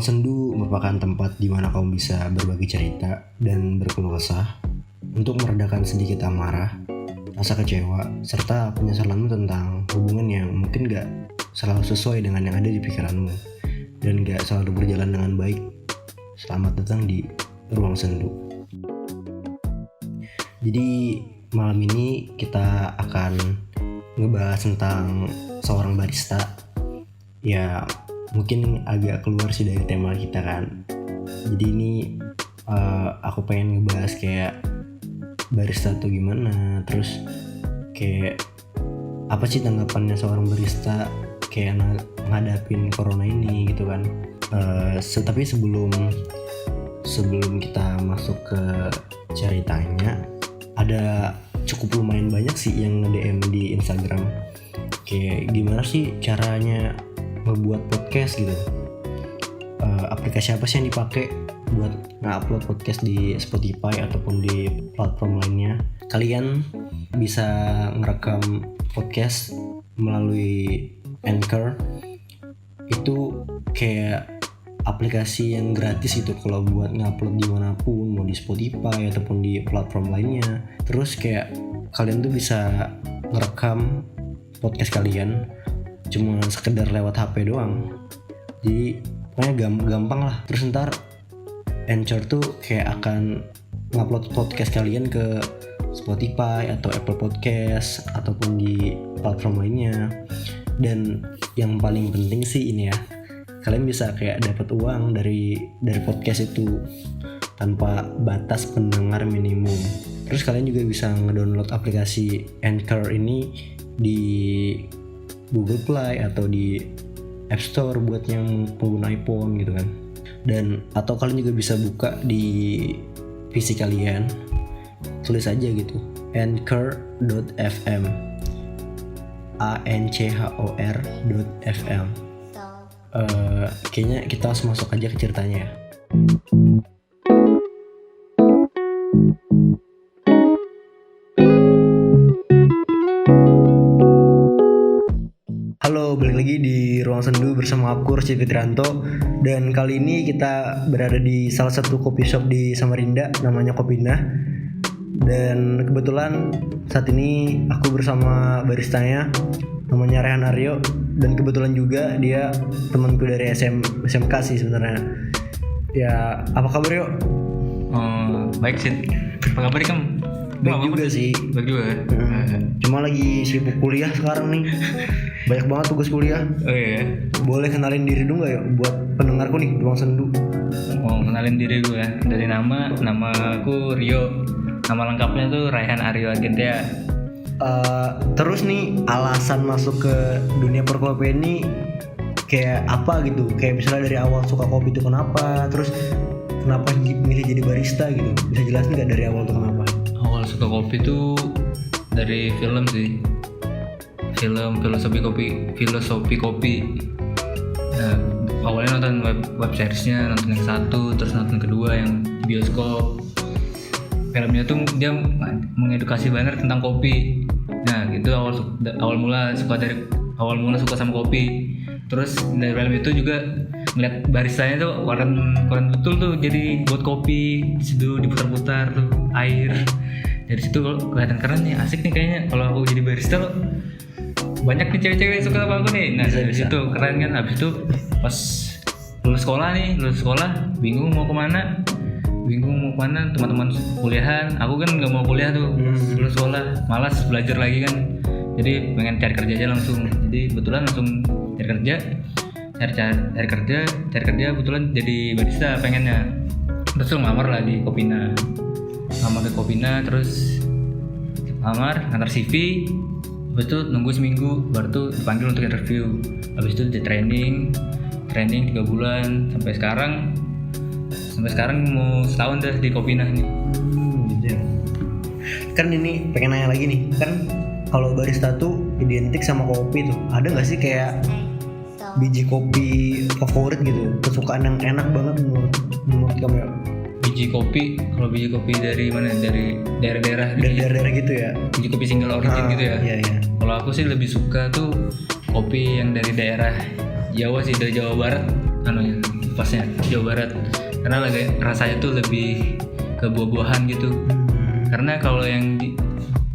Sendu merupakan tempat di mana kamu bisa berbagi cerita dan berkeluh kesah untuk meredakan sedikit amarah, rasa kecewa, serta penyesalanmu tentang hubungan yang mungkin gak selalu sesuai dengan yang ada di pikiranmu dan gak selalu berjalan dengan baik. Selamat datang di Ruang Sendu. Jadi malam ini kita akan ngebahas tentang seorang barista. Ya mungkin agak keluar sih dari tema kita kan. Jadi ini aku pengen ngebahas kayak barista tuh gimana, terus kayak apa sih tanggapannya seorang barista kayak ngadapin corona ini gitu kan. Tapi sebelum kita masuk ke ceritanya, ada cukup lumayan banyak sih yang nge-DM di Instagram kayak gimana sih caranya ngebuat podcast gitu. Aplikasi apa sih yang dipakai buat nge-upload podcast di Spotify ataupun di platform lainnya. Kalian bisa ngerekam podcast melalui Anchor. Itu kayak aplikasi yang gratis itu kalau buat ngupload dimanapun, mau di Spotify ataupun di platform lainnya. Terus kayak kalian tuh bisa ngerekam podcast kalian cuma sekedar lewat HP doang. Jadi pokoknya gampang lah. Terus ntar Anchor tuh kayak akan ngupload podcast kalian ke Spotify atau Apple Podcast ataupun di platform lainnya. Dan yang paling penting sih ini ya, kalian bisa kayak dapat uang dari podcast itu tanpa batas pendengar minimum. Terus kalian juga bisa ngedownload aplikasi Anchor ini di Google Play atau di App Store buat yang pengguna iPhone gitu kan. Dan atau kalian juga bisa buka di PC kalian, tulis aja gitu anchor.fm anchor.fm. Kayaknya kita harus masuk aja ke ceritanya ya. Halo, balik lagi di Ruang Sendu bersama aku Rusdi Fitrianto. Dan kali ini kita berada di salah satu coffee shop di Samarinda, namanya Kopinah. Dan kebetulan saat ini aku bersama baristanya, namanya Rehan Aryo. Dan kebetulan juga dia temanku dari SMK sih sebenarnya. Ya, apa kabar Yo? Baik sih. Apa kabar Kam? Baik juga sih. Baik juga. Cuma lagi sibuk kuliah sekarang nih. Banyak banget tugas kuliah. Oh iya. Boleh kenalin diri dulu gak ya buat pendengarku nih, Ruang Sendu? Kenalin diri gue ya. Dari nama aku Rio. Nama lengkapnya tuh Raihan Aryo Agentia. Terus nih alasan masuk ke dunia perkopian ini kayak apa gitu? Kayak misalnya dari awal suka kopi itu kenapa? Terus kenapa milih jadi barista gitu? Bisa jelasin gak dari awal tuh kenapa? Awal suka kopi tuh dari film sih. Film filosofi kopi. Nah, awalnya nonton web seriesnya, nonton yang satu, terus nonton kedua yang di bioskop. Filmnya tuh dia mengedukasi banget tentang kopi. Nah, gitu awal mula suka sama kopi. Terus dari film itu juga ngeliat baristanya tuh keren betul tuh, jadi buat kopi di situ diputar-putar tuh air. Dari situ kelihatan keren nih, asik nih kayaknya kalau aku jadi barista loh. Banyak nih cewek-cewek suka sama aku nih. Nah, dari situ keren kan. Habis itu pas lulus sekolah bingung mau kemana, teman-teman kuliahan, aku kan nggak mau kuliah tuh. Lulus sekolah malas belajar lagi kan, jadi pengen cari kerja aja langsung. Jadi kebetulan langsung cari kerja kebetulan jadi barista pengennya. Terus ngelamar lah di Kopinah, terus ngantar CV. Habis itu nunggu seminggu baru tuh dipanggil untuk interview. Habis itu di training 3 bulan sampai sekarang mau setahun dah di Kopinah nih. Gitu ya. Kan ini pengen nanya lagi nih, kan kalau barista tuh identik sama kopi tuh, ada nggak sih kayak biji kopi favorit gitu, kesukaan yang enak banget menurut kamu ya? Biji kopi dari mana? Dari daerah-daerah gitu ya. Biji kopi single origin gitu ya. Iya. Kalau aku sih lebih suka tuh kopi yang dari daerah Jawa sih, dari Jawa Barat anunya. pasnya Jawa Barat, karena rasanya tuh lebih ke buah-buahan gitu. Karena kalau yang di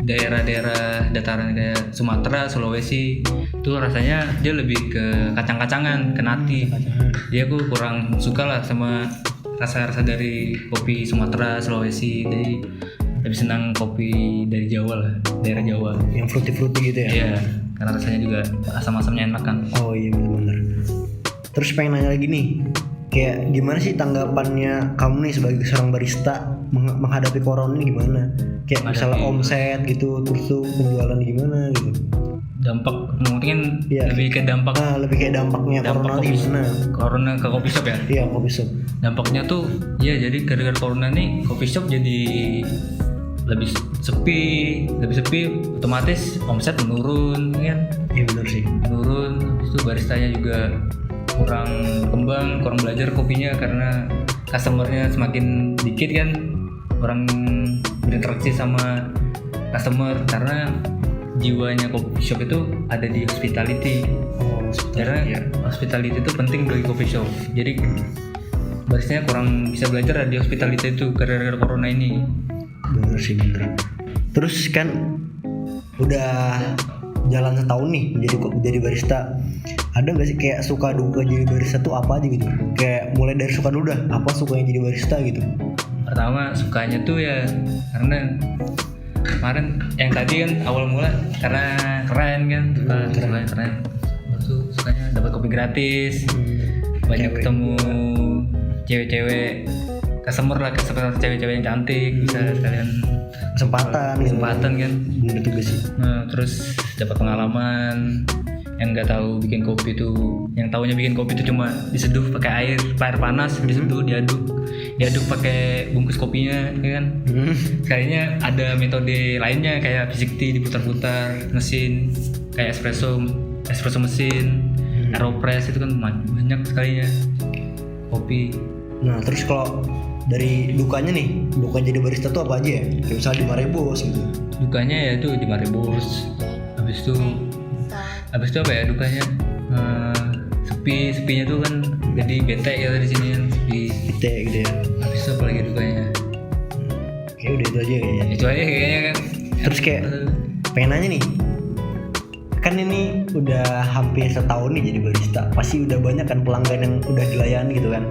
daerah-daerah dataran kayak Sumatera, Sulawesi itu rasanya dia lebih ke kacang-kacangan, ke nati. Dia aku kurang suka lah sama rasa-rasa dari kopi Sumatera, Sulawesi. Jadi lebih senang kopi dari Jawa lah, daerah Jawa. Yang fruity-fruity gitu ya? Iya, karena rasanya juga asam-asamnya enak kan. Oh iya benar-benar. Terus pengen nanya lagi nih, kayak gimana sih tanggapannya kamu nih sebagai seorang barista menghadapi corona ini gimana? Kayak misalnya omset gitu, terus tuh penjualan gimana gitu? Dampak mungkin Iya. lebih ke dampak Lebih kayak dampaknya corona kopi- gimana? corona ke kopi shop ya. Iya, kopi shop. Dampaknya tuh ya jadi gara-gara corona nih kopi shop jadi lebih sepi, otomatis omset menurun kan. Iya benar sih. Menurun, habis itu baristanya juga kurang kembang, kurang belajar kopinya karena customernya semakin dikit kan, orang berinteraksi sama customer karena jiwanya coffee shop itu ada di hospitality. Oh, Karena hospitality itu penting bagi coffee shop. Jadi baristanya kurang bisa belajar di hospitality itu gara-gara corona ini. bener sih bener. Terus kan udah jalan setahun nih jadi barista. Ada nggak sih kayak suka duka jadi barista tuh apa aja gitu? Kayak mulai dari suka dulu dah. Apa sukanya jadi barista gitu? Pertama sukanya tuh ya karena kemarin yang tadi kan awal mula karena keren kan, keren. Terus sukanya dapat kopi gratis, banyak ketemu cewek-cewek customer lah, cewek-cewek yang cantik, bisa sekalian kesempatan kan. Bener juga sih. Nah, terus dapat pengalaman yang nggak tahu bikin kopi tuh, yang taunya bikin kopi itu cuma diseduh pakai air panas, diseduh, diaduk pakai bungkus kopinya, ya kan? Kayaknya ada metode lainnya kayak V60 diputar-putar, mesin kayak espresso mesin, aeropress itu kan banyak sekalinya kopi. Nah terus kalau dari dukanya nih, duka jadi barista tuh apa aja ya? Kayak misalnya dimarahin bos gitu. Dukanya ya itu dimarahin bos. Habis itu apa ya dukanya? Sepinya tuh kan jadi bete ya di sini kan, sepi. Bete gitu ya. Habis itu apa lagi dukanya? Kayak udah itu aja kayaknya. Itu aja kayaknya kan. Terus kayak pengen nanya nih, kan ini udah hampir setahun nih jadi barista, pasti udah banyak kan pelanggan yang udah dilayani gitu kan.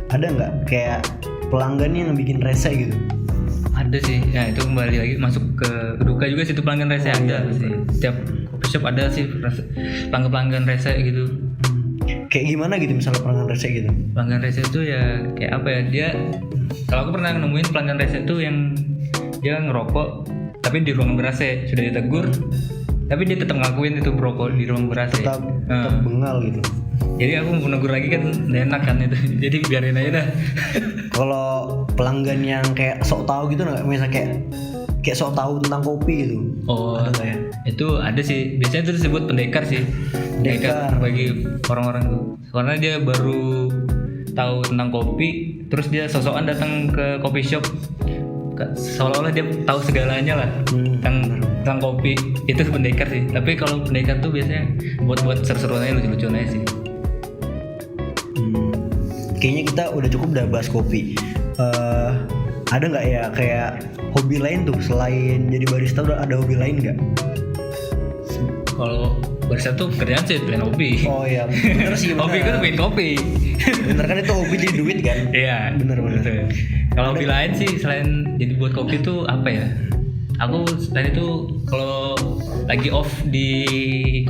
Ada nggak kayak pelanggan yang bikin rese gitu? Ada sih, ya itu kembali lagi masuk ke duka juga sih, itu pelanggan rese ada sih. Setiap coffee shop ada sih pelanggan rese gitu. Kayak gimana gitu misalnya pelanggan rese gitu? Pelanggan rese itu ya kayak apa ya, dia kalau aku pernah nemuin pelanggan rese itu yang dia ngerokok tapi di ruangan ber-AC, sudah ditegur tapi dia tetap ngakuin itu merokok di ruang ber-AC. Tetap bengal gitu. Jadi aku mau negur lagi kan gak enak kan itu. Jadi biarin aja dah. Kalau pelanggan yang kayak sok tahu gitu nggak, misalnya kayak sok tahu tentang kopi gitu? Oh, ada nggak ya? Itu ada sih. Biasanya itu disebut pendekar sih. Pendekar bagi orang-orang itu. Karena dia baru tahu tentang kopi, terus dia sosokan datang ke coffee shop, seolah-olah dia tahu segalanya lah tentang kopi. Itu pendekar sih. Tapi kalau pendekar tuh biasanya buat seru-seruan aja, lucu-lucuan aja sih. Kayaknya kita udah cukup dah bahas kopi. Ada nggak ya kayak hobi lain tuh selain jadi barista, udah ada hobi lain nggak? Kalau barista tuh kerjaan sih pilihan hobi. Oh iya, bener sih. Bener. Hobi kan bikin kopi. Bener kan, itu hobi jadi duit kan? Iya. Bener. Kalau hobi lain sih selain jadi buat kopi tuh apa ya? Aku selain itu kalau lagi off di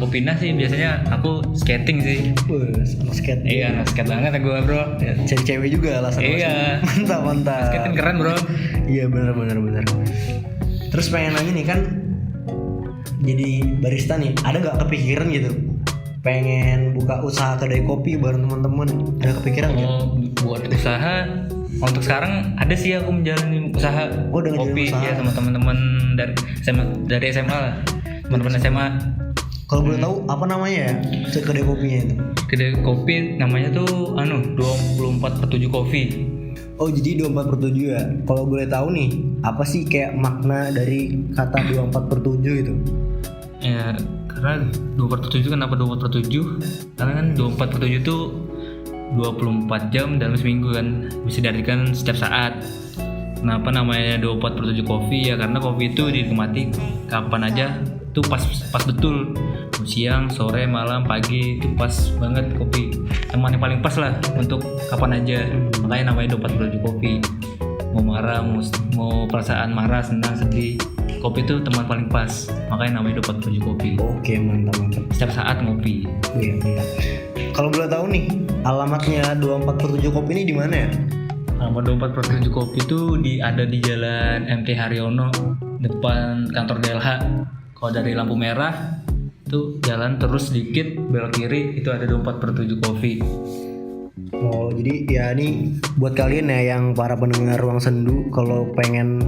Kopina sih biasanya aku skating sih. Anak skate. Iya, anak skate banget gue bro. Cari cewek juga alasan. Iya. Mantap. Skating keren bro. Iya bener. Terus pengen nanya nih kan, jadi barista nih, ada nggak kepikiran gitu pengen buka usaha kedai kopi bareng teman-teman? Ada kepikiran nggak? Buat usaha untuk sekarang ada sih, aku menjalani usaha kopi ya sama teman-teman dari SMA lah, teman-teman SMA. Kalau boleh tahu apa namanya ya kedai kopinya itu? Kedai kopi namanya tuh 24/7 Coffee. Oh jadi 24/7 ya. Kalau boleh tahu nih, apa sih kayak makna dari kata 24/7 itu? Ya karena 24/7 kenapa 24/7? Karena kan 24/7 itu 24 jam dalam seminggu kan, bisa diartikan setiap saat. Kenapa namanya 24/7 kopi ya, karena kopi itu dinikmati kapan aja tuh pas betul, siang, sore, malam, pagi itu pas banget. Kopi teman yang paling pas lah untuk kapan aja, makanya namanya 24/7 kopi. Mau marah, mau perasaan marah, senang, sedih, kopi itu teman paling pas, makanya namanya 24/7 kopi. Oke, mantap. Setiap saat ngopi. Iya, mantap. Kalau boleh tahu nih, alamatnya 24/7 kopi ini di mana ya? Alamat 24/7 kopi itu ada di Jalan MT Haryono, depan kantor DLH. Kalau dari lampu merah itu jalan terus sedikit belok kiri, itu ada 24/7 kopi. Oh, jadi ya nih buat kalian ya yang para pendengar Ruang Sendu, kalau pengen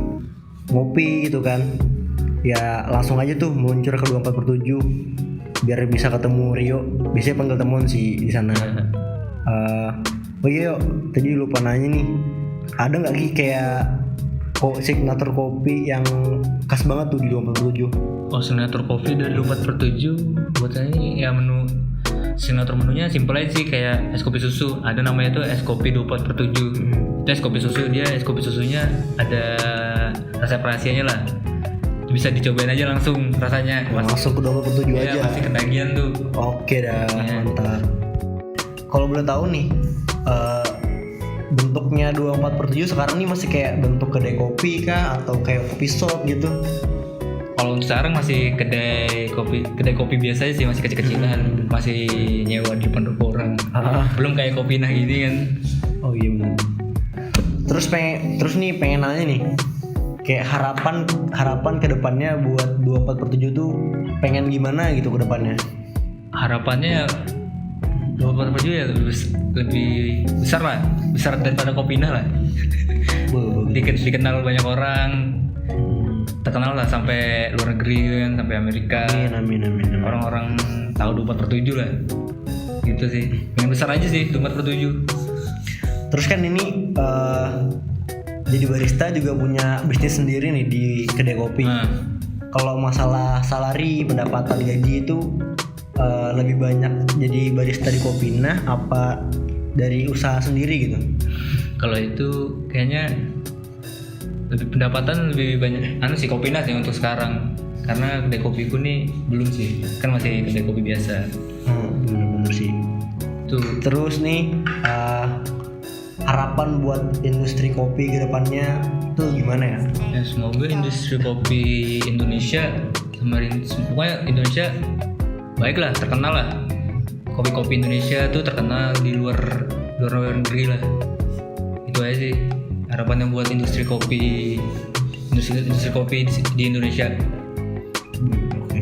ngopi gitu kan, ya langsung aja tuh meluncur ke 24/7 biar bisa ketemu Rio. Biasanya panggil temuan sih di sana. Oh iya, yuk, tadi lupa nanya nih, ada nggak Ki kayak signature kopi yang khas banget tuh di 24/7? Oh, signature kopi dari 24/7 buat saya ini ya signature menunya simpel aja sih, kayak es kopi susu. Ada namanya tuh es kopi 24/7. Itu es kopi susu, es kopi susunya ada resep rahasianya lah. Bisa dicobain aja langsung rasanya. Langsung ke 24/7 aja. Ya, pasti ketagihan tuh. Oke dah, Ya. mantap. Kalau boleh tahu nih, bentuknya 24/7 sekarang nih masih kayak bentuk kedai kopi kah atau kayak kopi shop gitu? Kalau untuk sekarang masih kedai kopi biasa aja sih, masih kecil-kecilan, masih nyewa di depan rumah orang. Belum kayak kopi nah gini kan. Oh iya benar. Terus nih pengen nanya nih, kayak harapan ke depannya buat 24/7 tuh pengen gimana gitu ke depannya? Harapannya 24/7 ya lebih besar lah, besar daripada Kopinah lah. Dikenal banyak orang, terkenal lah sampai luar negeri kan, sampai Amerika. Amin. Orang-orang tahu 24/7 lah. Gitu sih. Yang besar aja sih 24/7. Terus kan ini jadi barista juga punya bisnis sendiri nih di kedai kopi. Kalau masalah salary, pendapatan, gaji itu lebih banyak jadi barista di Kopinah apa dari usaha sendiri gitu? Kalau itu kayaknya pendapatan lebih banyak sih Kopinah sih untuk sekarang, karena kedai kopiku nih belum sih, kan masih kedai kopi biasa. Bener sih. Tuh. Terus nih harapan buat industri kopi ke depannya tuh gimana ya? Ya semoga industri kopi Indonesia pokoknya Indonesia baiklah, terkenal lah. Kopi-kopi Indonesia tuh terkenal di luar negeri lah. Itu aja sih harapannya buat industri kopi di Indonesia. Oke.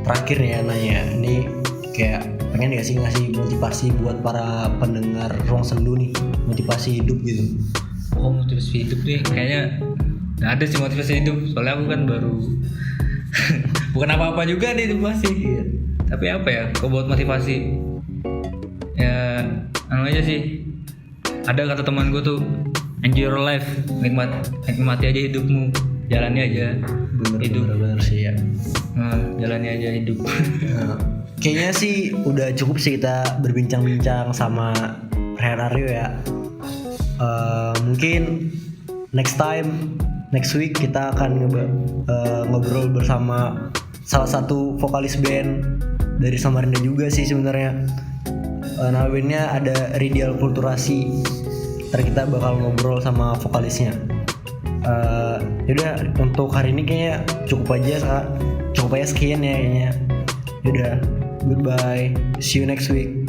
Terakhir ya nanya, ini kayak pengen gak sih ngasih motivasi buat para pendengar Ruang Sendu nih, motivasi hidup gitu? Oh, motivasi hidup nih kayaknya nggak ada sih motivasi hidup, soalnya aku kan baru bukan apa-apa juga nih itu masih. Iya. Tapi apa ya, kalau buat motivasi ya aja sih, ada kata teman gue tuh, enjoy your life, nikmati aja hidupmu, jalani aja Bener sih ya. Jalani aja hidup. Kayaknya sih udah cukup sih kita berbincang-bincang sama Rario ya. Mungkin next week kita akan ngobrol bersama salah satu vokalis band dari Samarinda juga sih sebenarnya. Nama bandnya ada Ridial Kulturasi. Ntar kita bakal ngobrol sama vokalisnya. Yaudah, untuk hari ini kayaknya cukup aja sekian ya kayaknya. Yaudah, goodbye, see you next week.